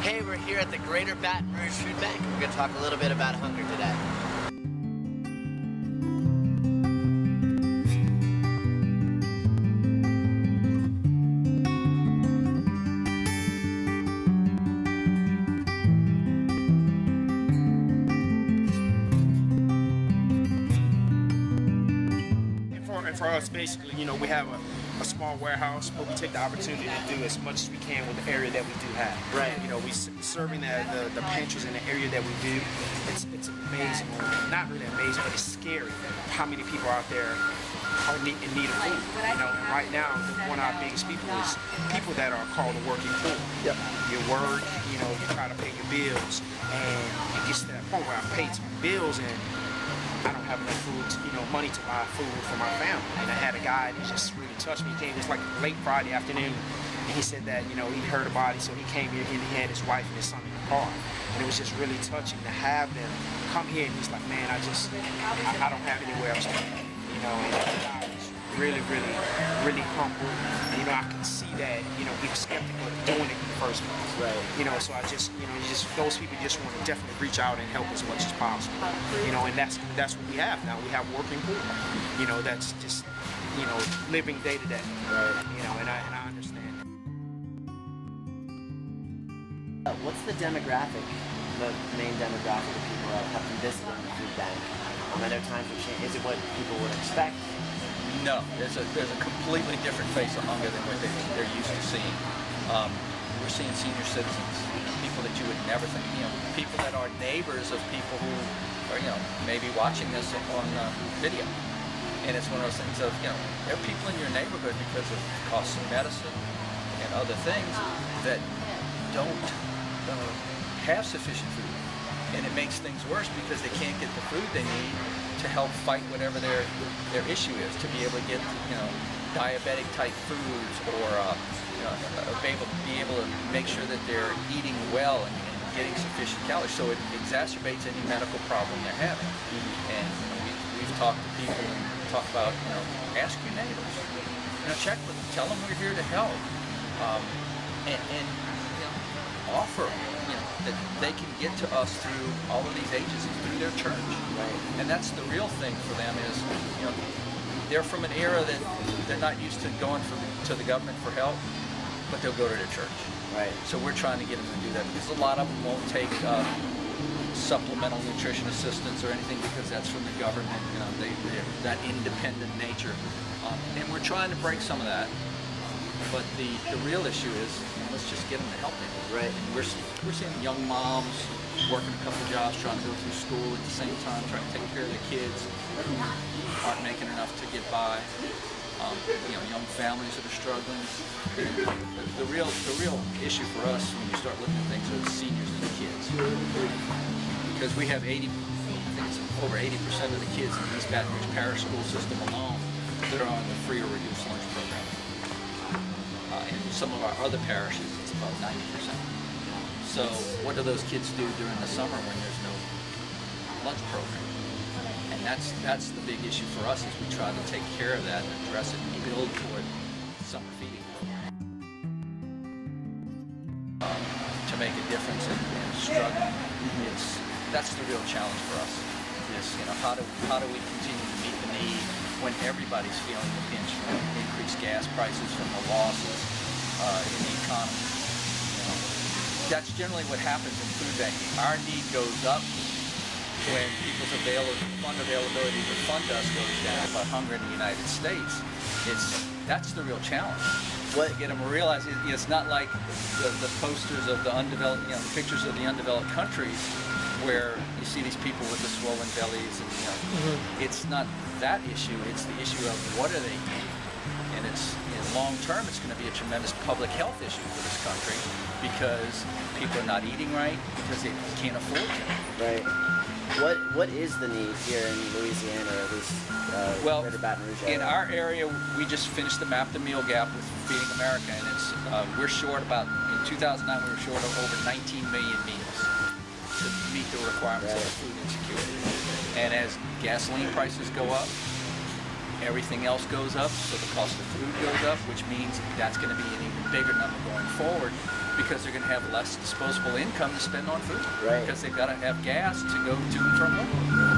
Hey, we're here at the Greater Baton Rouge Food Bank. We're going to talk a little bit about hunger today. And for us, basically, you know, we have a small warehouse, but we take the opportunity to do as much as we can with the area that we do have. Right. You know, we serving the pantries in the area that we do. It's amazing, not really amazing, but it's scary how many people out there are in need of food. You know, and right now, one of our biggest people is people that are called the working poor. Yep. You work, you know, you try to pay your bills, and it gets to that point where I paid some bills and I don't have enough food, money to buy food for my family. And I had a guy that just really touched me. He came, it was like late Friday afternoon, and he said that, he heard about it, so he came here and he had his wife and his son in the car. And it was just really touching to have them come here, and he's like, man, I don't have anywhere else to go. And the guy was really, really, really humble. And, I can see that, he was skeptical of doing it in the first place. Right. So I just, those people just want to definitely reach out and help as much as possible. And that's what we have now. We have working poor, that's just, living day to day. Right. And I understand. What's the demographic, the main demographic of people that have been visiting the food bank? I know times have changed. Is it what people would expect? No, there's a completely different face of hunger than what they're used to seeing. We're seeing senior citizens, people that you would never think, people that are neighbors of people who are, maybe watching this on video. And it's one of those things of, there are people in your neighborhood because of costs of medicine and other things that don't have sufficient food. And it makes things worse because they can't get the food they need to help fight whatever their issue is, to be able to get, diabetic type foods, or be able to make sure that they're eating well and getting sufficient calories. So it exacerbates any medical problem they're having. And we've talked to people and talk about, ask your neighbors, check with them, tell them we're here to help, and offer that they can get to us through all of these agencies, through their church. Right. And that's the real thing for them is, they're from an era that they're not used to going to the government for help, but they'll go to their church. Right. So we're trying to get them to do that, because a lot of them won't take supplemental nutrition assistance or anything, because that's from the government. They're that independent nature. And we're trying to break some of that. But the real issue is, let's just get them to help them. Right. And we're seeing young moms working a couple jobs, trying to go through school at the same time, trying to take care of their kids who aren't making enough to get by. Young families that are struggling. The real issue for us when you start looking at things are the seniors and the kids, because we have I think it's over 80% of the kids in the East Baton Rouge Parish School system alone that are on the free or reduced lunch program. In some of our other parishes, it's about 90%. So what do those kids do during the summer when there's no lunch program? And that's the big issue for us, is we try to take care of that and address it and build toward summer feeding to make a difference in struggling. That's the real challenge for us. Is how do we continue to meet the need when everybody's feeling the pinch from increased gas prices, from the losses in the economy. That's generally what happens in food banking. Our need goes up when people's fund availability to fund us goes down. But hunger in the United States, that's the real challenge. To get them to realize it's not like the posters of the undeveloped, the pictures of the undeveloped countries, where you see these people with the swollen bellies, and it's not that issue. It's the issue of what are they eating, and it's long term. It's going to be a tremendous public health issue for this country, because people are not eating right because they can't afford to. Right. What is the need here in Louisiana, or at least Greater Baton Rouge area? In our area, we just finished the Map the Meal Gap with Feeding America, and it's we're short about, in 2009 we were short of over 19 million meals to meet the requirements of food insecurity. And as gasoline prices go up, everything else goes up, so the cost of food goes up, which means that's going to be an even bigger number going forward. because they're going to have less disposable income to spend on food. Right. Because they've got to have gas to go to and from work.